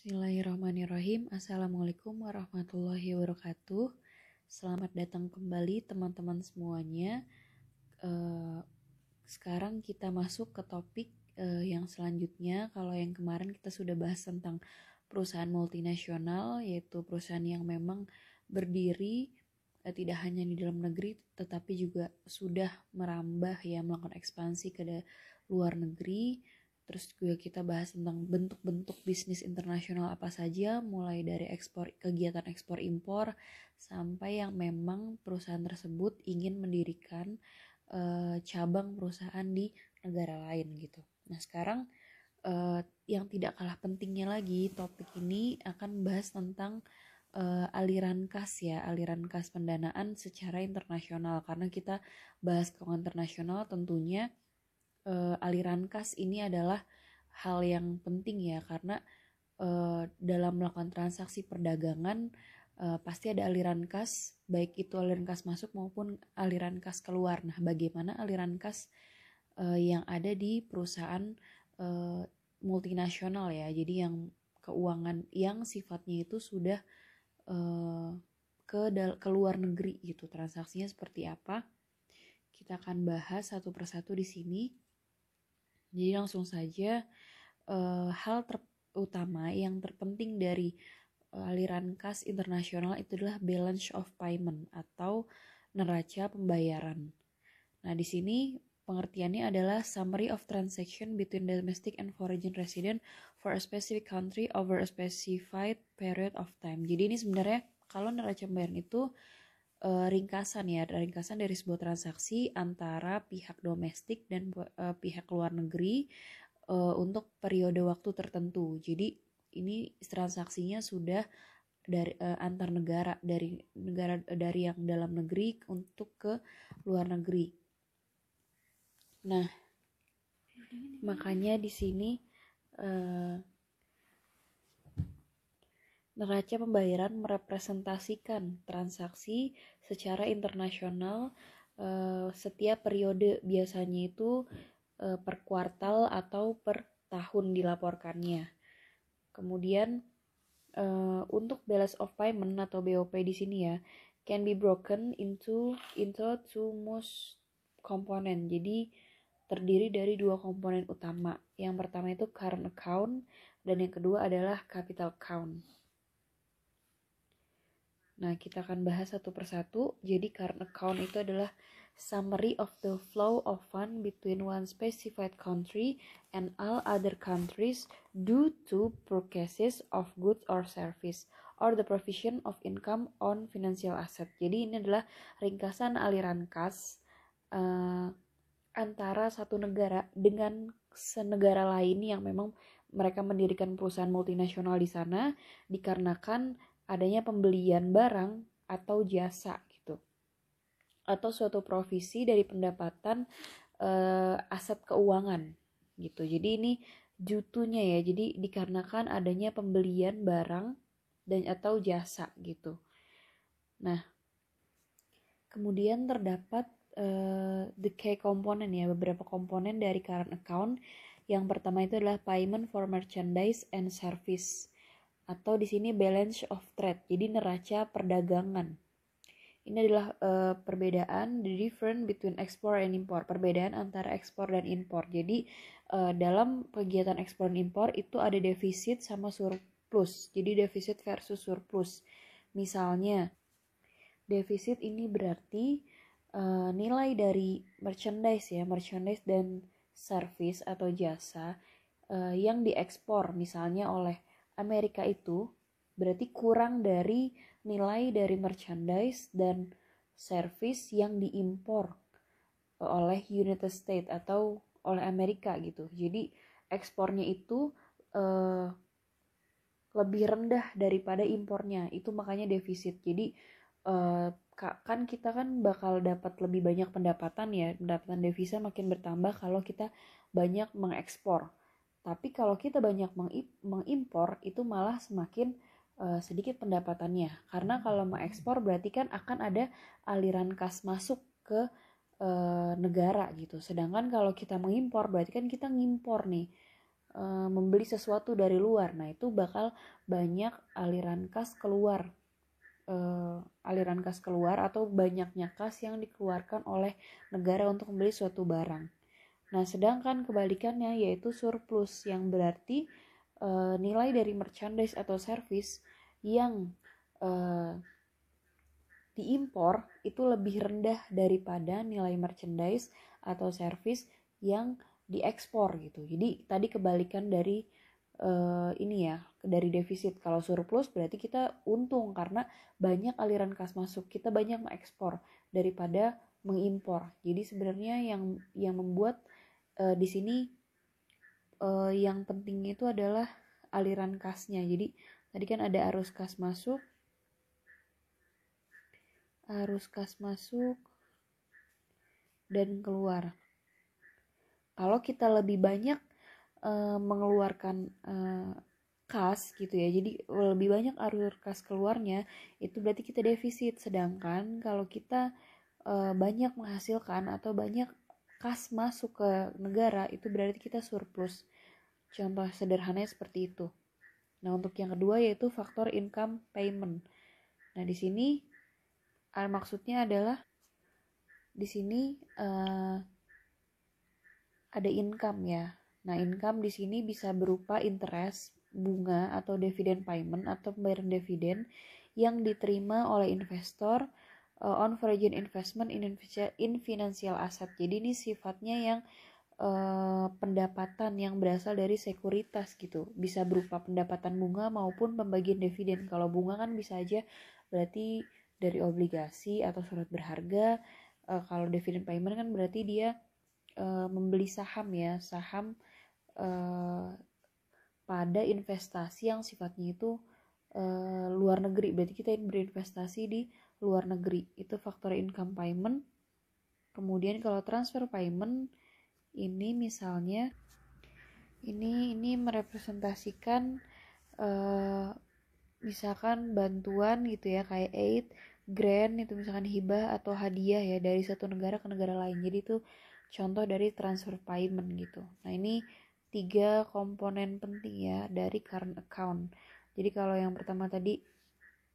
Bismillahirrahmanirrahim. Assalamualaikum warahmatullahi wabarakatuh. Selamat datang kembali teman-teman semuanya. Sekarang kita masuk ke topik yang selanjutnya. Kalau yang kemarin kita sudah bahas tentang perusahaan multinasional, yaitu perusahaan yang memang berdiri tidak hanya di dalam negeri, tetapi juga sudah merambah melakukan ekspansi ke luar negeri. Terus juga kita bahas tentang bentuk-bentuk bisnis internasional apa saja, mulai dari kegiatan ekspor impor sampai yang memang perusahaan tersebut ingin mendirikan cabang perusahaan di negara lain gitu. Nah sekarang yang tidak kalah pentingnya lagi, topik ini akan membahas tentang aliran kas pendanaan secara internasional. Karena kita bahas keuangan internasional, tentunya aliran kas ini adalah hal yang penting karena dalam melakukan transaksi perdagangan pasti ada aliran kas, baik itu aliran kas masuk maupun aliran kas keluar. Nah, bagaimana aliran kas yang ada di perusahaan multinasional jadi yang keuangan yang sifatnya itu sudah ke luar negeri gitu, transaksinya seperti apa? Kita akan bahas satu persatu di sini. Jadi langsung saja, hal terutama yang terpenting dari aliran kas internasional itu adalah balance of payment atau neraca pembayaran. Nah, di sini pengertiannya adalah summary of transaction between domestic and foreign resident for a specific country over a specified period of time. Jadi ini sebenarnya kalau neraca pembayaran itu ringkasan dari sebuah transaksi antara pihak domestik dan pihak luar negeri untuk periode waktu tertentu. Jadi ini transaksinya sudah dari antar negara, dari yang dalam negeri untuk ke luar negeri. Nah, makanya di sini neraca pembayaran merepresentasikan transaksi secara internasional setiap periode, biasanya itu per kuartal atau per tahun dilaporkannya. Kemudian untuk balance of payment atau BOP di sini can be broken into two most component. Jadi terdiri dari dua komponen utama. Yang pertama itu current account dan yang kedua adalah capital account. Nah, kita akan bahas satu persatu. Jadi current account itu adalah summary of the flow of fund between one specified country and all other countries due to purchases of goods or service or the provision of income on financial asset. Jadi ini adalah ringkasan aliran kas antara satu negara dengan senegara lain yang memang mereka mendirikan perusahaan multinasional di sana dikarenakan adanya pembelian barang atau jasa gitu, atau suatu provisi dari pendapatan aset keuangan gitu. Jadi ini jutunya jadi dikarenakan adanya pembelian barang dan atau jasa gitu. Nah, kemudian terdapat the key komponen beberapa komponen dari current account. Yang pertama itu adalah payment for merchandise and service, atau di sini balance of trade, jadi neraca perdagangan. Ini adalah perbedaan, the difference between export and import, perbedaan antara ekspor dan impor. Jadi dalam kegiatan ekspor dan impor itu ada defisit sama surplus, jadi defisit versus surplus. Misalnya defisit ini berarti nilai dari merchandise dan service atau jasa yang diekspor misalnya oleh Amerika itu berarti kurang dari nilai dari merchandise dan service yang diimpor oleh United States atau oleh Amerika gitu. Jadi ekspornya itu lebih rendah daripada impornya, itu makanya defisit. Jadi kan kita bakal dapat lebih banyak pendapatan pendapatan devisa makin bertambah kalau kita banyak mengekspor. Tapi kalau kita banyak mengimpor itu malah semakin sedikit pendapatannya. Karena kalau mengekspor berarti kan akan ada aliran kas masuk ke negara gitu. Sedangkan kalau kita mengimpor berarti kan kita ngimpor nih membeli sesuatu dari luar. Nah, itu bakal banyak aliran kas keluar. Aliran kas keluar atau banyaknya kas yang dikeluarkan oleh negara untuk membeli suatu barang. Nah, sedangkan kebalikannya yaitu surplus, yang berarti nilai dari merchandise atau service yang diimpor itu lebih rendah daripada nilai merchandise atau service yang diekspor gitu. Jadi tadi kebalikan dari ini ya, dari defisit. Kalau surplus berarti kita untung karena banyak aliran kas masuk, kita banyak mengekspor daripada mengimpor. Jadi sebenarnya yang membuat di sini yang penting itu adalah aliran kasnya. Jadi tadi kan ada arus kas masuk dan keluar. Kalau kita lebih banyak mengeluarkan kas gitu ya, jadi lebih banyak arus kas keluarnya, itu berarti kita defisit. Sedangkan kalau kita banyak menghasilkan atau banyak kas masuk ke negara, itu berarti kita surplus. Contoh sederhananya seperti itu. Nah, untuk yang kedua yaitu faktor income payment. Nah, di sini maksudnya adalah di sini ada income ya. Nah, income di sini bisa berupa interest, bunga atau dividen payment atau pembayaran dividen yang diterima oleh investor on foreign investment in financial asset. Jadi ini sifatnya yang pendapatan yang berasal dari sekuritas gitu. Bisa berupa pendapatan bunga maupun pembagian dividen. Kalau bunga kan bisa aja berarti dari obligasi atau surat berharga. Kalau dividen payment kan berarti dia membeli saham ya, saham pada investasi yang sifatnya itu luar negeri. Berarti kita berinvestasi di luar negeri. Itu faktor income payment. Kemudian kalau transfer payment ini misalnya ini merepresentasikan misalkan bantuan gitu ya, kayak aid, grant itu misalkan hibah atau hadiah ya dari satu negara ke negara lain. Jadi itu contoh dari transfer payment gitu. Nah, ini 3 komponen penting ya dari current account. Jadi kalau yang pertama tadi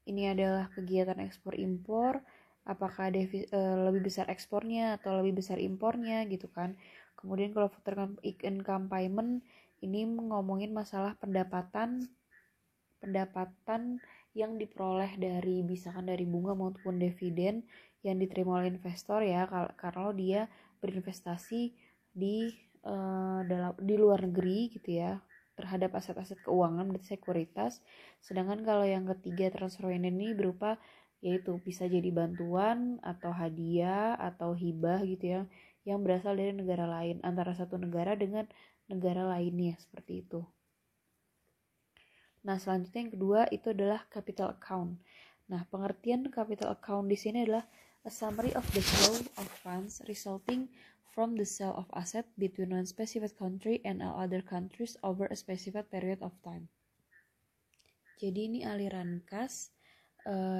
ini adalah kegiatan ekspor impor, apakah lebih besar ekspornya atau lebih besar impornya gitu kan. Kemudian kalau faktor income payment ini ngomongin masalah pendapatan yang diperoleh dari misalkan dari bunga maupun dividen yang diterima oleh investor ya, kalau dia berinvestasi di di luar negeri gitu ya, terhadap aset-aset keuangan berarti sekuritas. Sedangkan kalau yang ketiga transfer ini berupa yaitu bisa jadi bantuan atau hadiah atau hibah gitu ya, yang berasal dari negara lain, antara satu negara dengan negara lainnya seperti itu. Nah, selanjutnya yang kedua itu adalah capital account. Nah, pengertian capital account di sini adalah a summary of the flow of funds resulting from the sale of asset between one specific country and all other countries over a specific period of time. Jadi ini aliran kas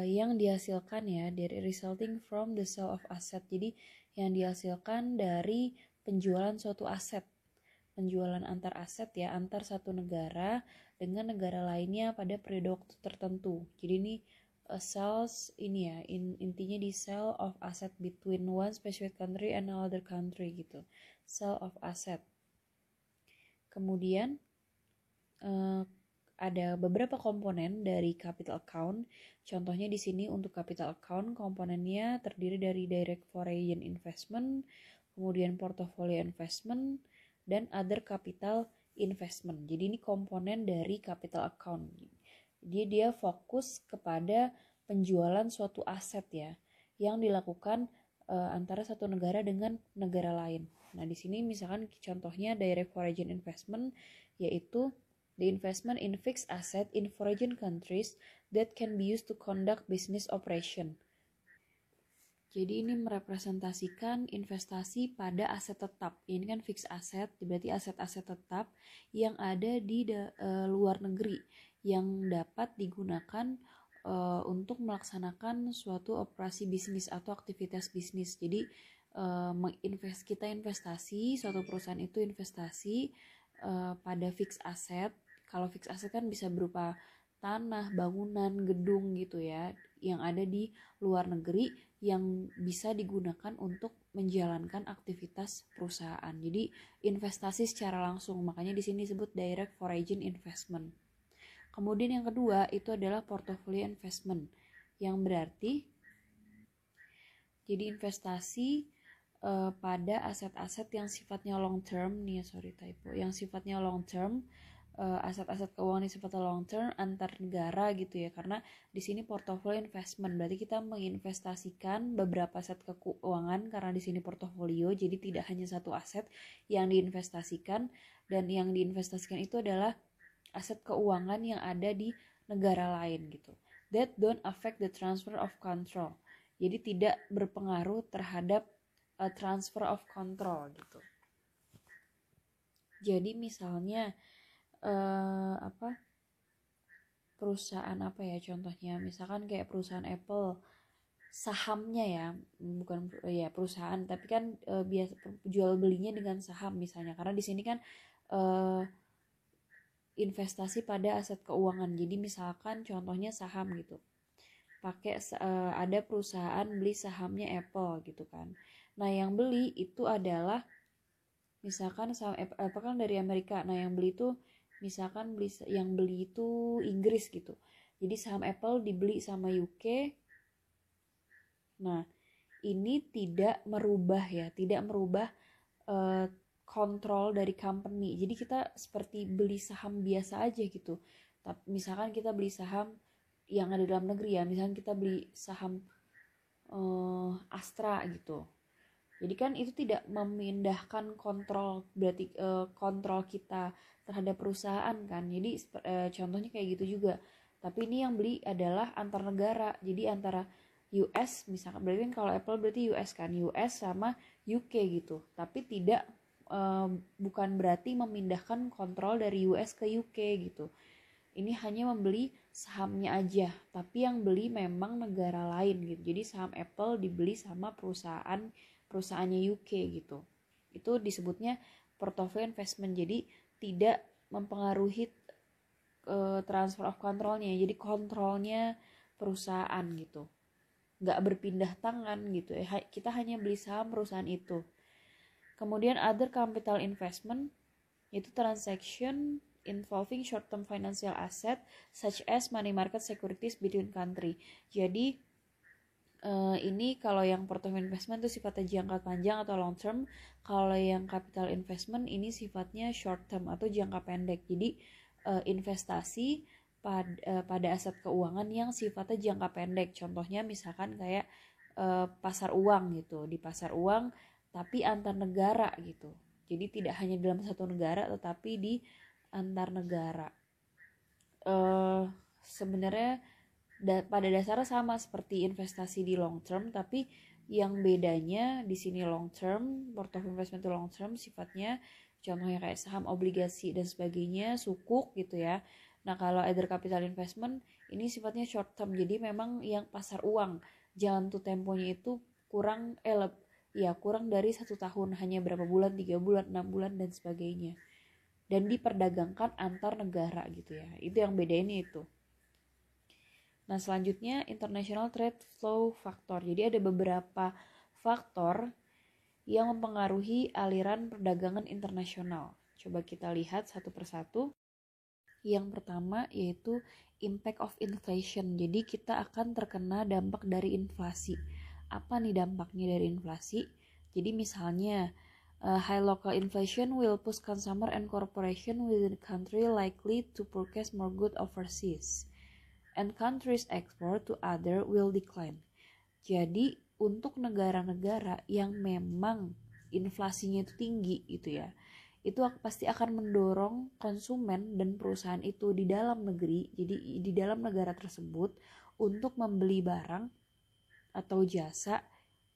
yang dihasilkan ya dari resulting from the sale of asset. Jadi yang dihasilkan dari penjualan suatu aset. Penjualan antar aset ya, antar satu negara dengan negara lainnya pada periode waktu tertentu. Jadi ini sales ini ya, intinya di sale of asset between one specific country and another country gitu. Sale of asset. Kemudian ada beberapa komponen dari capital account. Contohnya di sini untuk capital account komponennya terdiri dari direct foreign investment, kemudian portfolio investment, dan other capital investment. Jadi ini komponen dari capital account. Jadi dia fokus kepada penjualan suatu aset ya, yang dilakukan antara satu negara dengan negara lain. Nah, di sini misalkan contohnya direct foreign investment yaitu the investment in fixed asset in foreign countries that can be used to conduct business operation. Jadi ini merepresentasikan investasi pada aset tetap. Ini kan fixed asset, berarti aset-aset tetap yang ada di luar negeri yang dapat digunakan untuk melaksanakan suatu operasi bisnis atau aktivitas bisnis. Jadi kita investasi, suatu perusahaan itu investasi pada fixed asset. Kalau fixed asset kan bisa berupa tanah, bangunan, gedung gitu ya, yang ada di luar negeri yang bisa digunakan untuk menjalankan aktivitas perusahaan. Jadi investasi secara langsung, makanya di sini disebut direct foreign investment. Kemudian yang kedua itu adalah portfolio investment, yang berarti jadi investasi pada aset-aset yang sifatnya long term nih, yang sifatnya long term, aset-aset keuangan yang sifatnya long term antar negara gitu ya, karena di sini portfolio investment berarti kita menginvestasikan beberapa aset keuangan, karena di sini portofolio jadi tidak hanya satu aset yang diinvestasikan, dan yang diinvestasikan itu adalah aset keuangan yang ada di negara lain gitu, that don't affect the transfer of control, jadi tidak berpengaruh terhadap transfer of control gitu. Jadi misalnya perusahaan apa ya contohnya, misalkan kayak perusahaan Apple, sahamnya ya, bukan ya perusahaan, tapi kan biasa jual belinya dengan saham misalnya, karena di sini kan investasi pada aset keuangan. Jadi misalkan contohnya saham gitu, pakai ada perusahaan beli sahamnya Apple gitu kan. Nah yang beli itu adalah misalkan saham Apple kan dari Amerika. Nah yang beli itu misalkan yang beli itu Inggris gitu. Jadi saham Apple dibeli sama UK. Nah ini tidak merubah kontrol dari company. Jadi kita seperti beli saham biasa aja gitu. Tapi misalkan kita beli saham yang ada dalam negeri ya, misalkan kita beli saham Astra gitu. Jadi kan itu tidak memindahkan kontrol, berarti kontrol kita terhadap perusahaan kan. Jadi contohnya kayak gitu juga. Tapi ini yang beli adalah antar negara. Jadi antara US misalkan, berarti kan kalau Apple berarti US kan, US sama UK gitu. Tapi tidak bukan berarti memindahkan kontrol dari US ke UK gitu. Ini hanya membeli sahamnya aja, tapi yang beli memang negara lain gitu. Jadi saham Apple dibeli sama perusahaannya UK gitu. Itu disebutnya portfolio investment. Jadi tidak mempengaruhi transfer of controlnya. Jadi kontrolnya perusahaan gitu. Nggak berpindah tangan gitu. Kita hanya beli saham perusahaan itu. Kemudian other capital investment itu transaction involving short-term financial asset such as money market securities between country. Jadi ini kalau yang portfolio investment itu sifatnya jangka panjang atau long term. Kalau yang capital investment ini sifatnya short term atau jangka pendek. Jadi investasi pada aset keuangan yang sifatnya jangka pendek. Contohnya misalkan kayak pasar uang gitu. Di pasar uang tapi antar negara gitu. Jadi tidak hanya dalam satu negara tetapi di antar negara. Sebenarnya pada dasarnya sama seperti investasi di long term, tapi yang bedanya di sini long term, portfolio investment itu long term sifatnya, contohnya kayak saham, obligasi dan sebagainya, sukuk gitu ya. Nah kalau other capital investment ini sifatnya short term, jadi memang yang pasar uang, jalan tuh temponya itu kurang dari 1 tahun, hanya berapa bulan, 3 bulan, 6 bulan dan sebagainya, dan diperdagangkan antar negara gitu ya. Itu yang bedainnya itu. Nah selanjutnya international trade flow factor. Jadi ada beberapa faktor yang mempengaruhi aliran perdagangan internasional. Coba kita lihat satu persatu. Yang pertama yaitu impact of inflation. Jadi kita akan terkena dampak dari inflasi. Apa nih dampaknya dari inflasi? Jadi misalnya high local inflation will push consumer and corporation within the country likely to purchase more goods overseas, and countries export to other will decline. Jadi untuk negara-negara yang memang inflasinya itu tinggi gitu ya, itu pasti akan mendorong konsumen dan perusahaan itu di dalam negeri, jadi di dalam negara tersebut, untuk membeli barang atau jasa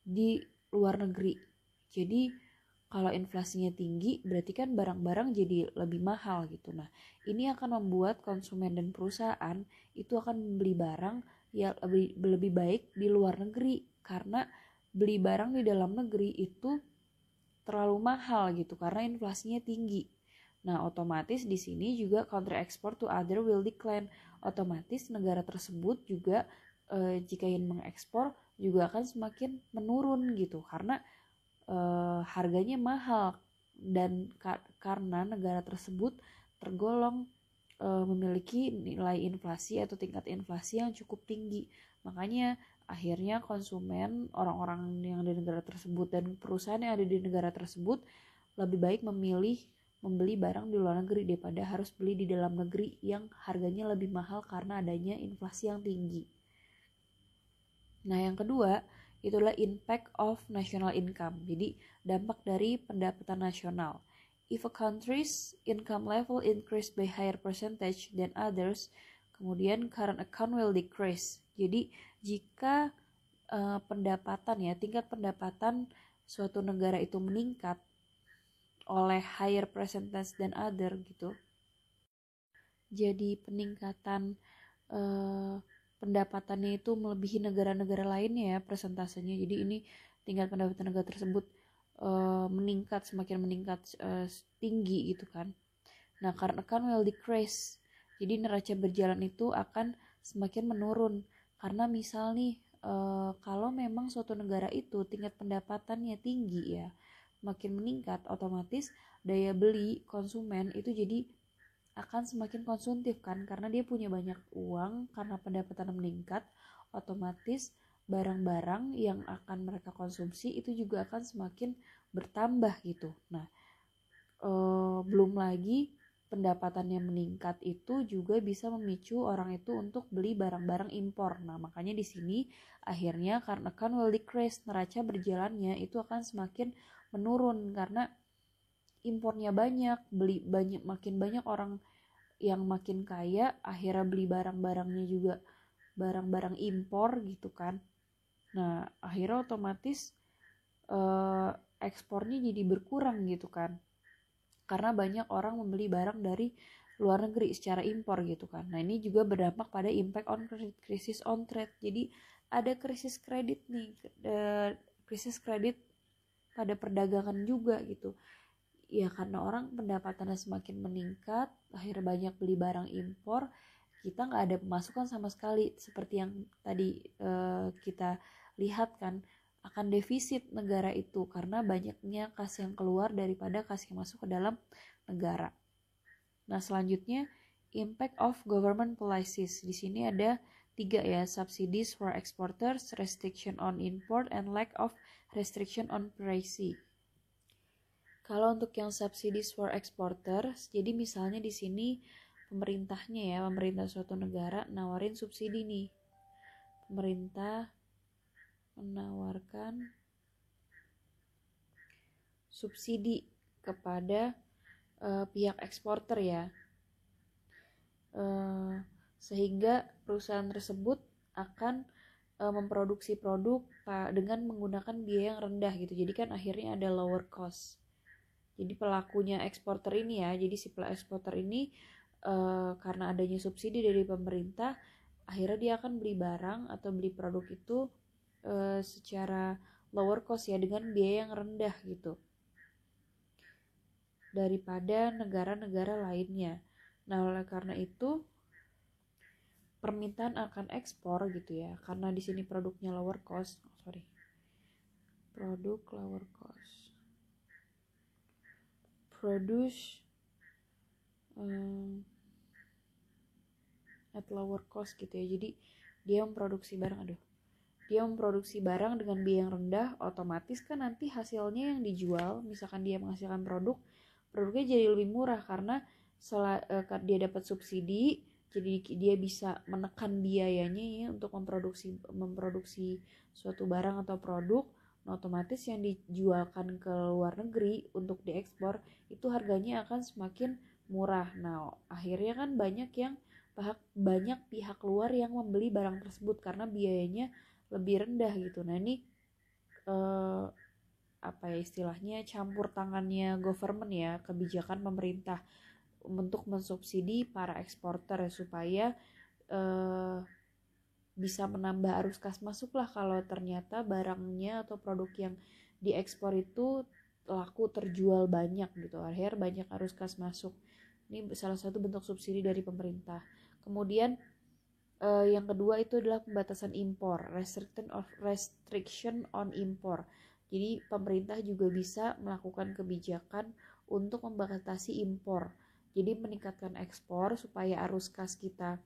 di luar negeri. Jadi kalau inflasinya tinggi berarti kan barang-barang jadi lebih mahal gitu. Nah ini akan membuat konsumen dan perusahaan itu akan membeli barang yang lebih baik di luar negeri, karena beli barang di dalam negeri itu terlalu mahal gitu karena inflasinya tinggi. Nah, otomatis di sini juga country export to other will decline. Otomatis negara tersebut juga jika ingin mengekspor juga akan semakin menurun gitu, karena harganya mahal dan karena negara tersebut tergolong memiliki nilai inflasi atau tingkat inflasi yang cukup tinggi. Makanya akhirnya konsumen, orang-orang yang di negara tersebut dan perusahaan yang ada di negara tersebut lebih baik memilih membeli barang di luar negeri daripada harus beli di dalam negeri yang harganya lebih mahal karena adanya inflasi yang tinggi. Nah, yang kedua itulah impact of national income. Jadi, dampak dari pendapatan nasional. If a country's income level increase by higher percentage than others, kemudian current account will decrease. Jadi, jika tingkat pendapatan suatu negara itu meningkat oleh higher percentage than other gitu. Jadi peningkatan pendapatannya itu melebihi negara-negara lainnya ya persentasenya. Jadi ini tingkat pendapatan negara tersebut meningkat, semakin meningkat tinggi gitu kan. Nah, karena kan will decrease. Jadi neraca berjalan itu akan semakin menurun. Karena misal nih kalau memang suatu negara itu tingkat pendapatannya tinggi ya, makin meningkat, otomatis daya beli konsumen itu jadi akan semakin konsumtif kan, karena dia punya banyak uang, karena pendapatan meningkat, otomatis barang-barang yang akan mereka konsumsi itu juga akan semakin bertambah gitu. Nah, belum lagi pendapatannya meningkat itu juga bisa memicu orang itu untuk beli barang-barang impor. Nah, makanya di sini akhirnya karena kan will decrease, neraca berjalannya itu akan semakin menurun karena impornya banyak, makin banyak orang yang makin kaya, akhirnya beli barang-barangnya juga barang-barang impor gitu kan. Nah, akhirnya otomatis ekspornya jadi berkurang gitu kan. Karena banyak orang membeli barang dari luar negeri secara impor gitu kan. Nah, ini juga berdampak pada impact on krisis on trade. Jadi ada krisis kredit nih, krisis kredit pada perdagangan juga gitu. Ya karena orang pendapatannya semakin meningkat, akhirnya banyak beli barang impor, kita nggak ada pemasukan sama sekali. Seperti yang tadi kita lihat kan, akan defisit negara itu karena banyaknya kas yang keluar daripada kas yang masuk ke dalam negara. Nah, selanjutnya impact of government policies. Di sini ada 3 ya, subsidies for exporters, restriction on import, and lack of restriction on pricing. Kalau untuk yang subsidies for exporters, jadi misalnya di sini pemerintahnya ya, pemerintah suatu negara nawarin subsidi nih. Pemerintah menawarkan subsidi kepada pihak eksporter ya, sehingga perusahaan tersebut akan memproduksi produk dengan menggunakan biaya yang rendah gitu. Jadi kan akhirnya ada lower cost. Jadi pelakunya eksporter ini ya, jadi si pelaku eksporter ini karena adanya subsidi dari pemerintah, akhirnya dia akan beli barang atau beli produk itu secara lower cost ya, dengan biaya yang rendah gitu daripada negara-negara lainnya. Nah, oleh karena itu permintaan akan ekspor gitu ya, karena di sini produknya lower cost, produk lower cost, produce at lower cost gitu ya. Jadi dia memproduksi barang dengan biaya yang rendah, otomatis kan nanti hasilnya yang dijual, misalkan dia menghasilkan produknya jadi lebih murah karena dia dapat subsidi, jadi dia bisa menekan biayanya ya untuk memproduksi suatu barang atau produk. Nah, otomatis yang dijualkan ke luar negeri untuk diekspor itu harganya akan semakin murah. Nah, akhirnya kan banyak pihak luar yang membeli barang tersebut karena biayanya lebih rendah gitu. Nah, ini istilahnya campur tangannya government ya, kebijakan pemerintah untuk mensubsidi para eksporter supaya bisa menambah arus kas masuk lah kalau ternyata barangnya atau produk yang diekspor itu laku terjual banyak gitu, akhirnya banyak arus kas masuk. Ini salah satu bentuk subsidi dari pemerintah. Kemudian yang kedua itu adalah pembatasan impor, restriction on impor. Jadi pemerintah juga bisa melakukan kebijakan untuk membatasi impor. Jadi meningkatkan ekspor supaya arus kas kita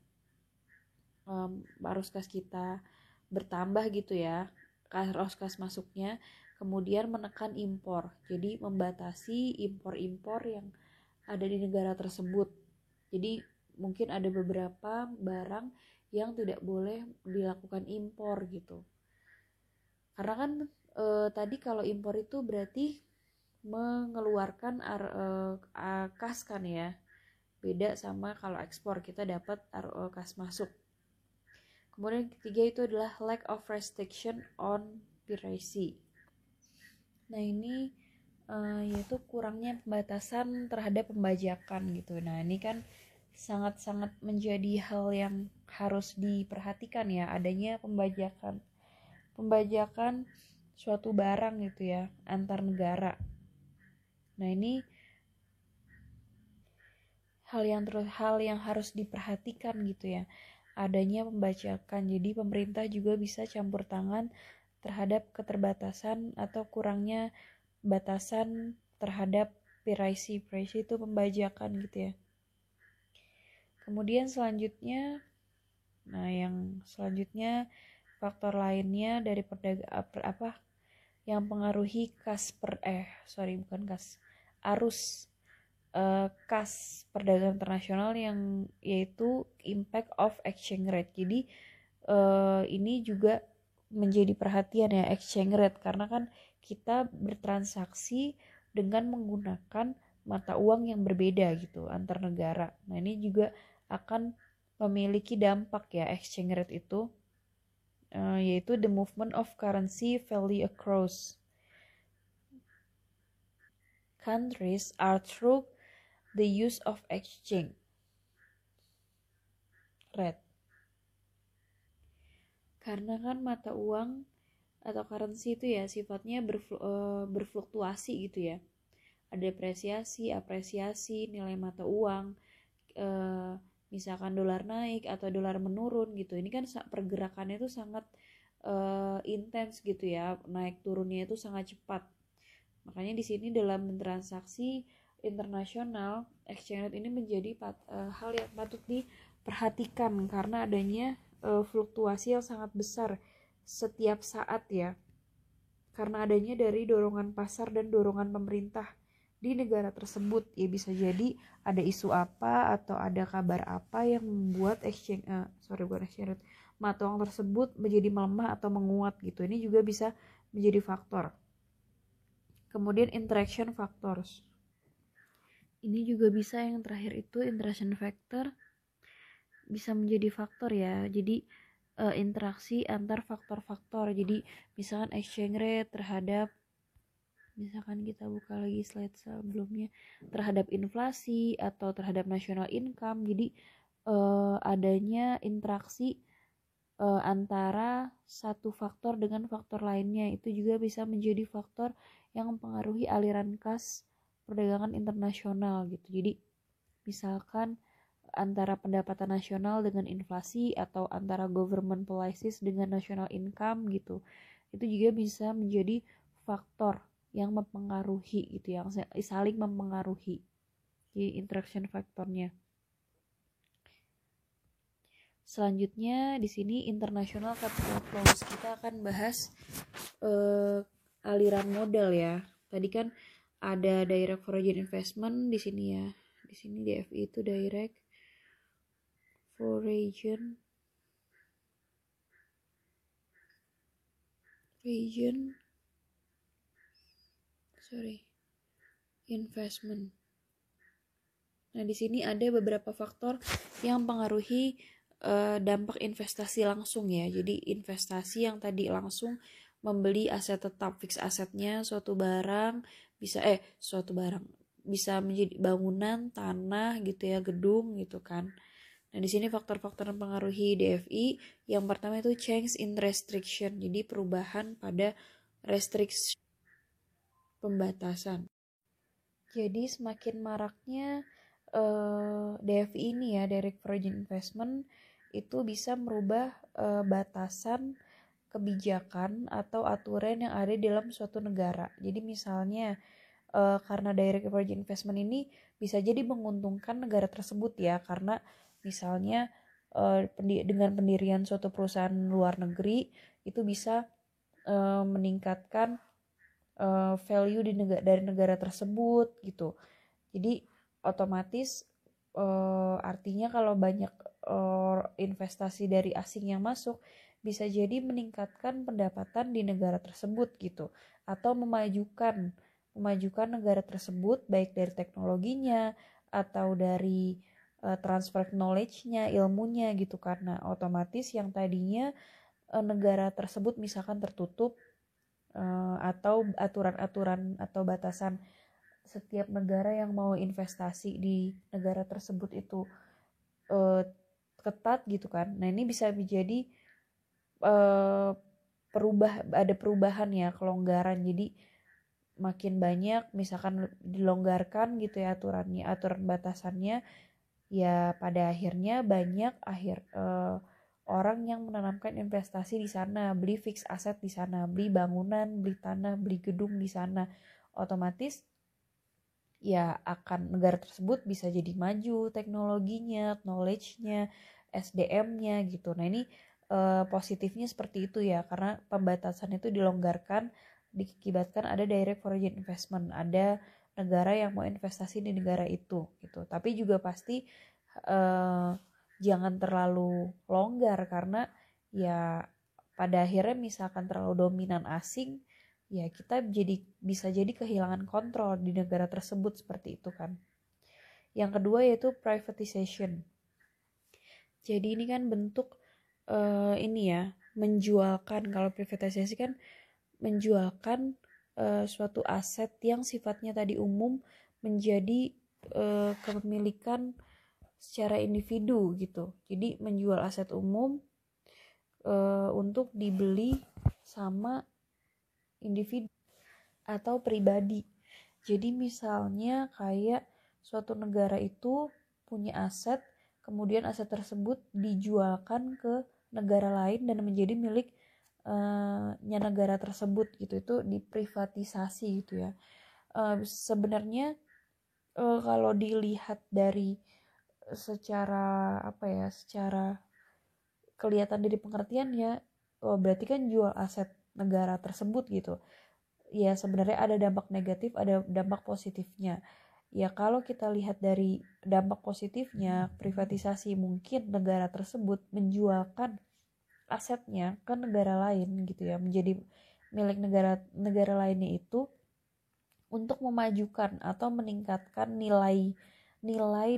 bertambah gitu ya, arus kas masuknya. Kemudian menekan impor, jadi membatasi impor-impor yang ada di negara tersebut. Jadi mungkin ada beberapa barang yang tidak boleh dilakukan impor gitu. Karena kan tadi kalau impor itu berarti mengeluarkan kas kan ya. Beda sama kalau ekspor kita dapat kas masuk. Kemudian ketiga itu adalah lack of restriction on piracy. Nah ini yaitu kurangnya pembatasan terhadap pembajakan gitu. Nah ini kan sangat-sangat menjadi hal yang harus diperhatikan ya, adanya pembajakan suatu barang gitu ya antar negara. Nah ini hal yang harus diperhatikan gitu ya, adanya pembajakan. Jadi pemerintah juga bisa campur tangan terhadap keterbatasan atau kurangnya batasan terhadap piracy itu pembajakan gitu ya. Kemudian selanjutnya, faktor lainnya dari yang pengaruhi arus kas perdagangan internasional yang yaitu impact of exchange rate. Jadi ini juga menjadi perhatian ya, exchange rate, karena kan kita bertransaksi dengan menggunakan mata uang yang berbeda gitu antar negara. Nah ini juga akan memiliki dampak ya, exchange rate itu yaitu the movement of currency value across countries are through the use of exchange rate. Karena kan mata uang atau currency itu ya sifatnya berfluktuasi gitu ya. Ada depresiasi, apresiasi nilai mata uang. Misalkan dolar naik atau dolar menurun gitu. Ini kan pergerakannya itu sangat intens gitu ya. Naik turunnya itu sangat cepat. Makanya di sini dalam transaksi internasional, exchange rate ini menjadi hal yang patut diperhatikan karena adanya fluktuasi yang sangat besar setiap saat ya. Karena adanya dari dorongan pasar dan dorongan pemerintah di negara tersebut. Ya bisa jadi ada isu apa atau ada kabar apa yang membuat mata uang tersebut menjadi melemah atau menguat gitu. Ini juga bisa menjadi faktor. Kemudian interaction factors. Ini juga bisa, yang terakhir itu interaction factor bisa menjadi faktor ya. Jadi interaksi antar faktor-faktor. Jadi misalkan exchange rate terhadap, misalkan kita buka lagi slide sebelumnya, terhadap inflasi atau terhadap national income. Jadi adanya interaksi antara satu faktor dengan faktor lainnya itu juga bisa menjadi faktor yang mempengaruhi aliran kas perdagangan internasional gitu. Jadi misalkan antara pendapatan nasional dengan inflasi atau antara government policies dengan national income gitu. Itu juga bisa menjadi faktor yang mempengaruhi gitu, yang saling mempengaruhi. Jadi interaction faktornya. Selanjutnya di sini international capital flows. Kita akan bahas aliran modal ya. Tadi kan ada direct foreign investment di sini ya. Di sini DFI itu direct foreign investment. Nah, di sini ada beberapa faktor yang mempengaruhi dampak investasi langsung ya. Jadi investasi yang tadi langsung membeli aset tetap, fix asetnya suatu barang bisa menjadi bangunan, tanah gitu ya, gedung gitu kan. Nah, di sini faktor-faktor yang mempengaruhi DFI yang pertama itu change in restriction. Jadi perubahan pada pembatasan. Jadi semakin maraknya DFI ini ya, Direct Foreign Investment, itu bisa merubah batasan kebijakan atau aturan yang ada dalam suatu negara. Jadi misalnya karena Direct Foreign Investment ini bisa jadi menguntungkan negara tersebut ya, karena misalnya dengan pendirian suatu perusahaan luar negeri itu bisa meningkatkan value dari negara tersebut gitu. Jadi otomatis artinya kalau banyak investasi dari asing yang masuk bisa jadi meningkatkan pendapatan di negara tersebut gitu, atau memajukan negara tersebut baik dari teknologinya atau dari transfer knowledge-nya, ilmunya gitu, karena otomatis yang tadinya negara tersebut misalkan tertutup atau aturan-aturan atau batasan setiap negara yang mau investasi di negara tersebut itu ketat gitu kan. Nah ini bisa menjadi ada perubahan ya, kelonggaran. Jadi makin banyak misalkan dilonggarkan gitu ya aturan batasannya, ya pada akhirnya banyak orang yang menanamkan investasi di sana, beli fix aset di sana, beli bangunan, beli tanah, beli gedung di sana. Otomatis ya akan negara tersebut bisa jadi maju teknologinya, knowledge-nya, SDM-nya gitu. Nah ini positifnya seperti itu ya, karena pembatasan itu dilonggarkan dikibatkan ada direct foreign investment, ada negara yang mau investasi di negara itu gitu. Tapi juga pasti jangan terlalu longgar, karena ya pada akhirnya misalkan terlalu dominan asing, ya kita bisa jadi kehilangan kontrol di negara tersebut seperti itu kan. Yang kedua yaitu privatization. Jadi ini kan bentuk ini ya, menjualkan. Kalau privatisasi kan menjualkan suatu aset yang sifatnya tadi umum menjadi kepemilikan secara individu gitu. Jadi menjual aset umum untuk dibeli sama individu atau pribadi. Jadi misalnya kayak suatu negara itu punya aset, kemudian aset tersebut dijualkan ke negara lain dan menjadi milik negara tersebut gitu. Itu diprivatisasi gitu ya. Sebenarnya kalau dilihat dari secara kelihatan dari pengertiannya, berarti kan jual aset negara tersebut gitu. Ya sebenarnya ada dampak negatif, ada dampak positifnya. Ya kalau kita lihat dari dampak positifnya, privatisasi mungkin negara tersebut menjualkan asetnya ke negara lain gitu ya, menjadi milik negara lainnya itu untuk memajukan atau meningkatkan nilai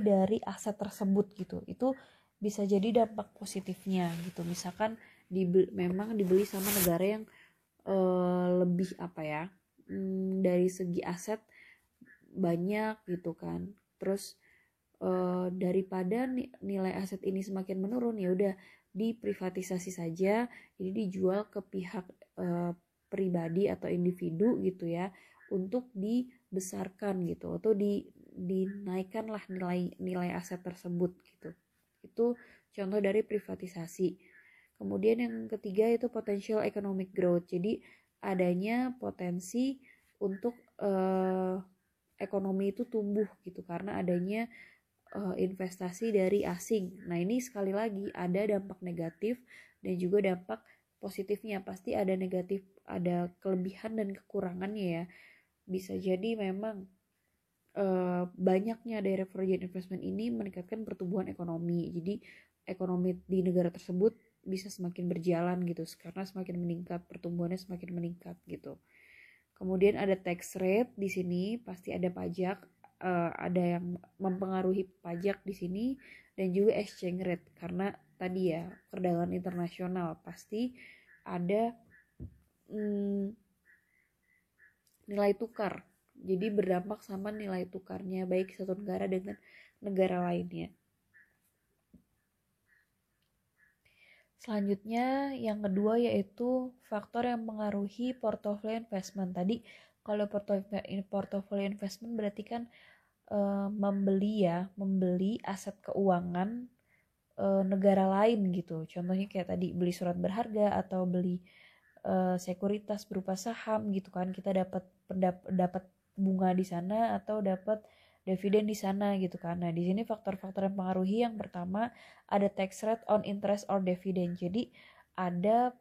dari aset tersebut gitu. Itu bisa jadi dampak positifnya gitu. Misalkan memang dibeli sama negara yang lebih dari segi aset banyak gitu kan. Terus daripada nilai aset ini semakin menurun, ya udah diprivatisasi saja, jadi dijual ke pihak pribadi atau individu gitu ya, untuk dibesarkan gitu, atau dinaikkanlah nilai aset tersebut gitu. Itu contoh dari privatisasi. Kemudian yang ketiga itu potential economic growth. Jadi adanya potensi untuk ekonomi itu tumbuh gitu karena adanya investasi dari asing. Nah ini sekali lagi ada dampak negatif dan juga dampak positifnya. Pasti ada negatif, ada kelebihan dan kekurangannya ya. Bisa jadi memang banyaknya direct foreign investment ini meningkatkan pertumbuhan ekonomi. Jadi ekonomi di negara tersebut bisa semakin berjalan gitu karena semakin meningkat, pertumbuhannya semakin meningkat gitu. Kemudian ada tax rate di sini, pasti ada pajak, ada yang mempengaruhi pajak di sini, dan juga exchange rate karena tadi ya perdagangan internasional pasti ada nilai tukar. Jadi berdampak sama nilai tukarnya baik satu negara dengan negara lainnya. Selanjutnya yang kedua yaitu faktor yang mengaruhi portofolio investment. Tadi Kalau portofolio investment berarti kan membeli aset keuangan negara lain gitu. Contohnya kayak tadi beli surat berharga atau beli sekuritas berupa saham gitu kan. Kita dapat bunga di sana atau dapat dividen di sana gitu kan. Nah, di sini faktor-faktor yang mempengaruhi yang pertama ada tax rate on interest or dividend. Jadi ada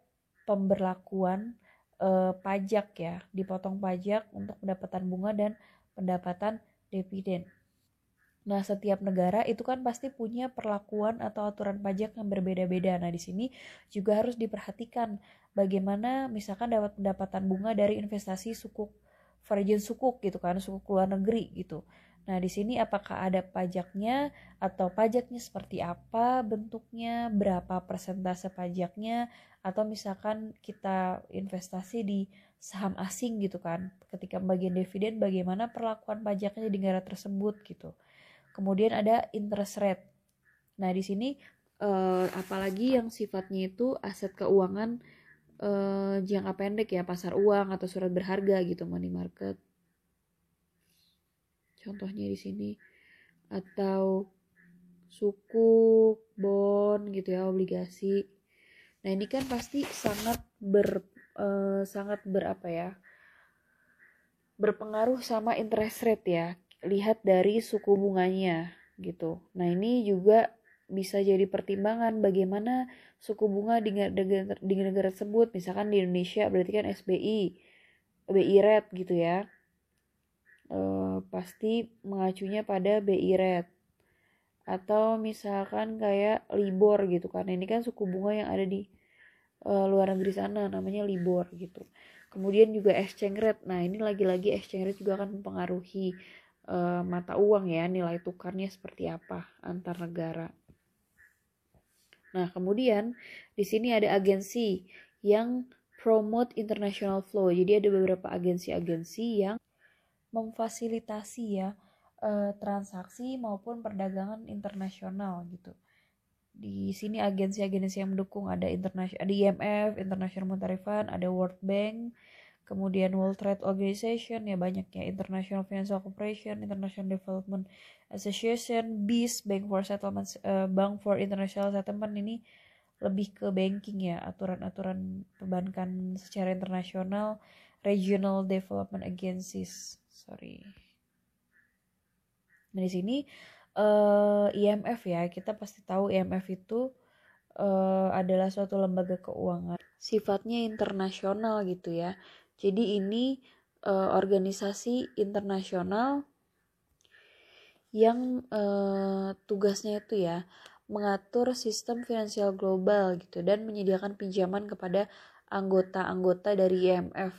pemberlakuan pajak ya, dipotong pajak untuk pendapatan bunga dan pendapatan dividen. Nah, setiap negara itu kan pasti punya perlakuan atau aturan pajak yang berbeda-beda. Nah, di sini juga harus diperhatikan bagaimana misalkan dapat pendapatan bunga dari investasi sukuk, virgin sukuk gitu kan, sukuk luar negeri gitu. Nah, di sini apakah ada pajaknya atau pajaknya seperti apa bentuknya, berapa persentase pajaknya, atau misalkan kita investasi di saham asing gitu kan. Ketika bagian dividen bagaimana perlakuan pajaknya di negara tersebut gitu. Kemudian ada interest rate. Nah, di sini apalagi yang sifatnya itu aset keuangan jangka pendek ya, pasar uang atau surat berharga gitu, money market. Contohnya di sini atau sukuk, bond gitu ya, obligasi. Nah, ini kan pasti sangat berapa ya? Berpengaruh sama interest rate ya. Lihat dari suku bunganya gitu. Nah, ini juga bisa jadi pertimbangan bagaimana suku bunga di negara tersebut. Misalkan di Indonesia berarti kan BI rate gitu ya. Pasti mengacunya pada BI rate. Atau misalkan kayak Libor gitu kan. Ini kan suku bunga yang ada di luar negeri sana, namanya Libor gitu. Kemudian juga exchange rate. Nah, ini lagi-lagi exchange rate juga akan mempengaruhi mata uang ya, nilai tukarnya seperti apa antar negara. Nah, kemudian di sini ada agensi yang promote international flow. Jadi ada beberapa agensi-agensi yang memfasilitasi ya transaksi maupun perdagangan internasional gitu. Di sini agensi-agensi yang mendukung ada IMF, International Monetary Fund, ada World Bank, kemudian World Trade Organization, ya banyak ya, International Financial Corporation, International Development Association, BIS, Bank for International Settlement. Ini lebih ke banking ya, aturan-aturan perbankan secara internasional, Regional Development Agencies. Nah, di sini IMF ya, kita pasti tahu IMF itu adalah suatu lembaga keuangan sifatnya internasional gitu ya. Jadi ini organisasi internasional yang tugasnya itu ya mengatur sistem finansial global gitu dan menyediakan pinjaman kepada anggota-anggota dari IMF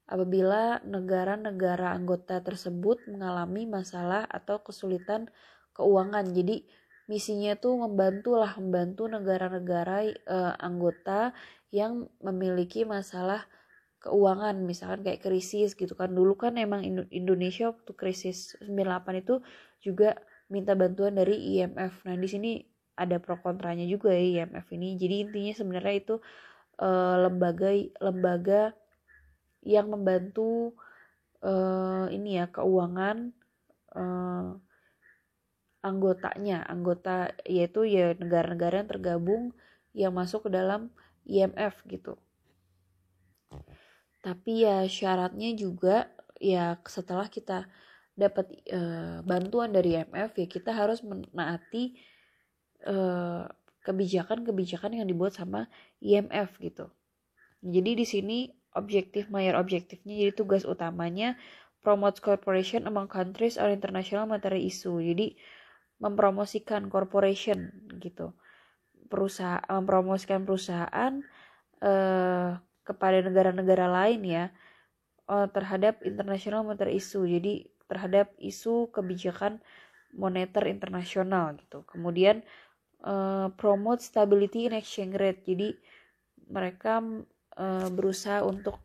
apabila negara-negara anggota tersebut mengalami masalah atau kesulitan keuangan. Jadi misinya tuh membantu negara-negara anggota yang memiliki masalah keuangan, misalkan kayak krisis gitu kan. Dulu kan emang Indonesia waktu krisis 98 itu juga minta bantuan dari IMF. Nah, di sini ada pro kontranya juga ya IMF ini. Jadi intinya sebenarnya itu lembaga yang membantu ini ya keuangan anggota yaitu ya negara-negara yang tergabung yang masuk ke dalam IMF gitu. Tapi ya syaratnya juga ya setelah kita dapat bantuan dari IMF ya kita harus menaati kebijakan-kebijakan yang dibuat sama IMF gitu. Jadi di sini mayor objektifnya jadi tugas utamanya promote cooperation among countries or international monetary issue. Jadi mempromosikan corporation gitu. Mempromosikan perusahaan kepada negara-negara lain ya terhadap international monetary issue. Jadi terhadap isu kebijakan moneter internasional gitu. Kemudian promote stability in exchange rate. Jadi mereka berusaha untuk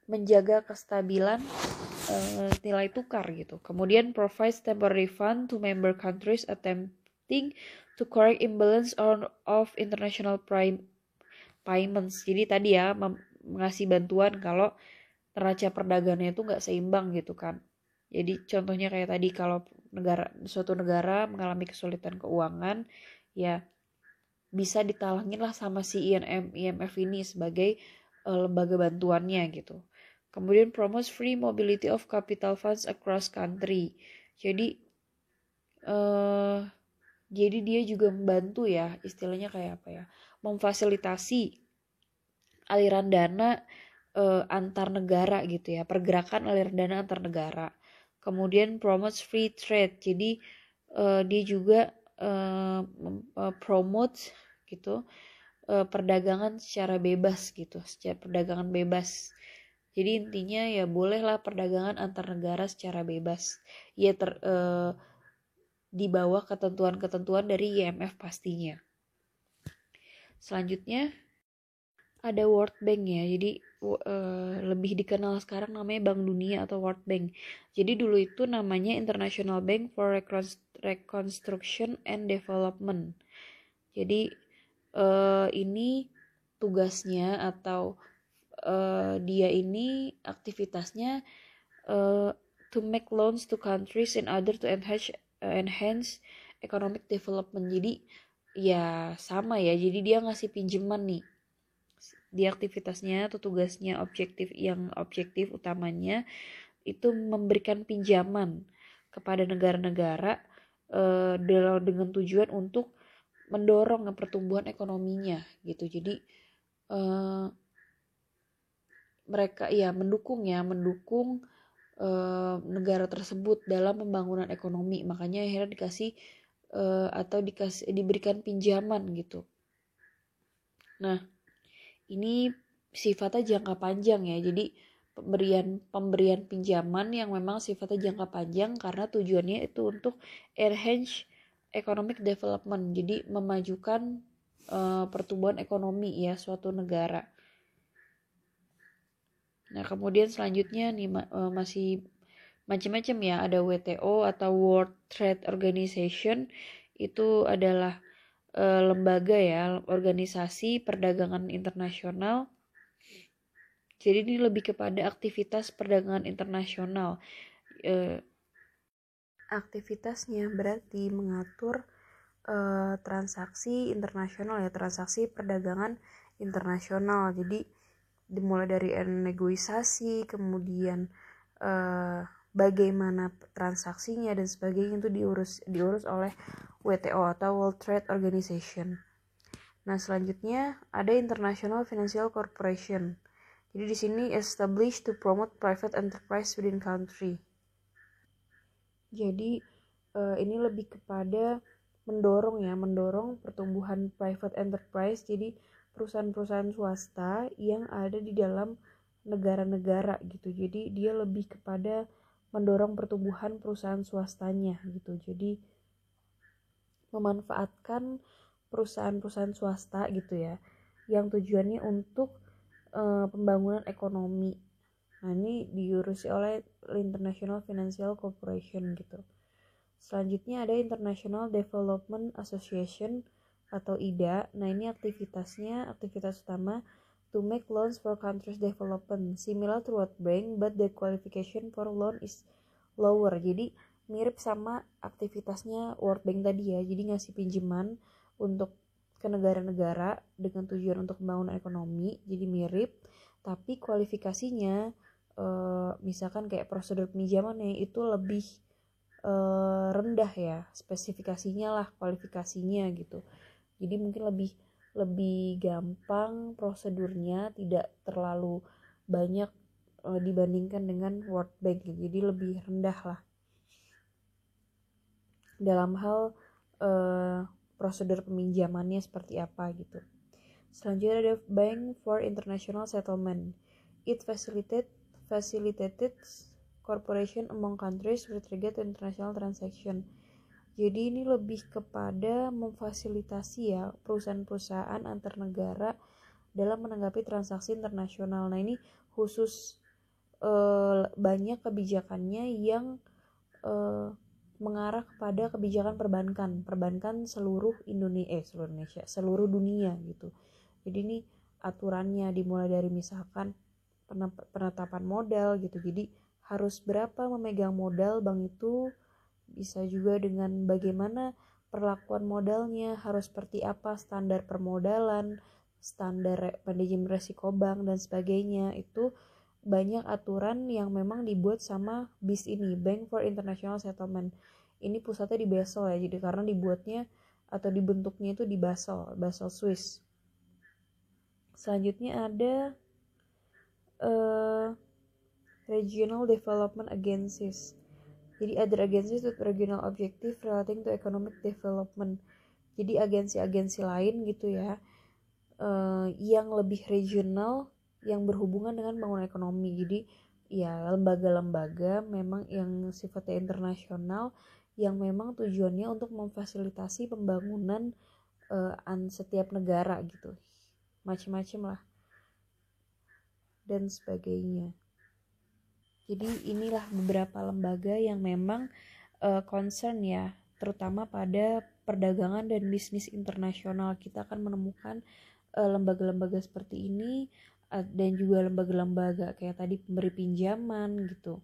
menjaga kestabilan nilai tukar gitu. Kemudian provides temporary fund to member countries attempting to correct imbalance of international payments. Jadi tadi ya mengasih bantuan kalau neraca perdagangannya itu nggak seimbang gitu kan. Jadi contohnya kayak tadi, kalau suatu negara mengalami kesulitan keuangan, ya bisa ditalangin lah sama si IMF ini sebagai lembaga bantuannya gitu. Kemudian promotes free mobility of capital funds across country. Jadi uh, jadi dia juga membantu ya, istilahnya kayak apa ya, memfasilitasi aliran dana antar negara gitu ya, pergerakan aliran dana antar negara. Kemudian promotes free trade, jadi dia juga promote gitu perdagangan secara bebas gitu, secara perdagangan bebas. Jadi intinya ya bolehlah perdagangan antar negara secara bebas. Ya di bawah ketentuan-ketentuan dari IMF pastinya. Selanjutnya ada World Bank ya. Jadi lebih dikenal sekarang namanya Bank Dunia atau World Bank. Jadi dulu itu namanya International Bank for Reconstruction and Development. Jadi ini tugasnya atau dia ini aktivitasnya to make loans to countries in order to enhance economic development. Jadi ya sama ya. Jadi dia ngasih pinjaman nih. Di aktivitasnya atau tugasnya objektif utamanya itu memberikan pinjaman kepada negara-negara dengan tujuan untuk mendorong pertumbuhan ekonominya gitu. Jadi mereka ya mendukung negara tersebut dalam pembangunan ekonomi. Makanya akhirnya diberikan pinjaman gitu. Nah, ini sifatnya jangka panjang ya. Jadi pemberian pinjaman yang memang sifatnya jangka panjang karena tujuannya itu untuk enhance economic development. Jadi memajukan pertumbuhan ekonomi ya suatu negara. Nah, kemudian selanjutnya nih masih macam-macam ya. Ada WTO atau World Trade Organization. Itu adalah lembaga ya, organisasi perdagangan internasional. Jadi ini lebih kepada aktivitas perdagangan internasional. Aktivitasnya berarti mengatur transaksi internasional ya, transaksi perdagangan internasional. Jadi dimulai dari negosiasi, kemudian bagaimana transaksinya dan sebagainya itu diurus oleh WTO atau World Trade Organization. Nah, selanjutnya ada International Financial Corporation. Jadi di sini established to promote private enterprise within country. Jadi ini lebih kepada mendorong pertumbuhan private enterprise. Jadi perusahaan-perusahaan swasta yang ada di dalam negara-negara gitu. Jadi dia lebih kepada mendorong pertumbuhan perusahaan swastanya gitu. Jadi memanfaatkan perusahaan-perusahaan swasta gitu ya, yang tujuannya untuk pembangunan ekonomi. Nah, ini diurusi oleh International Financial Corporation gitu. Selanjutnya ada International Development Association atau IDA. Nah, ini aktivitas utama to make loans for countries development, similar to World Bank, but the qualification for loan is lower. Jadi mirip sama aktivitasnya World Bank tadi ya. Jadi ngasih pinjaman untuk ke negara-negara dengan tujuan untuk pembangunan ekonomi. Jadi mirip, tapi kualifikasinya misalkan kayak prosedur pinjamannya itu lebih rendah ya, spesifikasinya lah, kualifikasinya gitu. Jadi mungkin lebih gampang prosedurnya, tidak terlalu banyak dibandingkan dengan World Bank. Jadi lebih rendah lah dalam hal prosedur peminjamannya seperti apa gitu. Selanjutnya ada Bank for International Settlement. It facilitated cooperation among countries with regard to international transaction. Jadi ini lebih kepada memfasilitasi ya perusahaan-perusahaan antar negara dalam menanggapi transaksi internasional. Nah, ini khusus banyak kebijakannya yang mengarah kepada kebijakan perbankan seluruh dunia gitu. Jadi ini aturannya dimulai dari misalkan penetapan modal gitu. Jadi harus berapa memegang modal bank itu, bisa juga dengan bagaimana perlakuan modalnya, harus seperti apa standar permodalan, standar manajemen resiko bank dan sebagainya. Itu banyak aturan yang memang dibuat sama BIS ini, Bank for International Settlement. Ini pusatnya di Basel ya, jadi karena dibuatnya atau dibentuknya itu di Basel Swiss. Selanjutnya ada Regional Development Agencies. Jadi other agencies with regional objective relating to economic development. Jadi agensi-agensi lain gitu ya, yang lebih regional, yang berhubungan dengan pembangunan ekonomi. Jadi ya lembaga-lembaga memang yang sifatnya internasional, yang memang tujuannya untuk memfasilitasi pembangunan setiap negara gitu, macam-macam lah dan sebagainya. Jadi inilah beberapa lembaga yang memang concern ya, terutama pada perdagangan dan bisnis internasional. Kita akan menemukan lembaga-lembaga seperti ini dan juga lembaga-lembaga kayak tadi pemberi pinjaman gitu,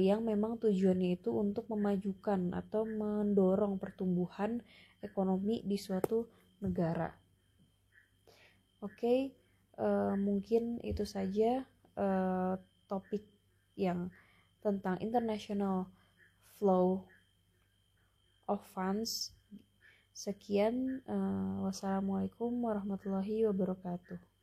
yang memang tujuannya itu untuk memajukan atau mendorong pertumbuhan ekonomi di suatu negara. Oke, mungkin itu saja topik yang tentang international flow of funds. Sekian, wassalamualaikum warahmatullahi wabarakatuh.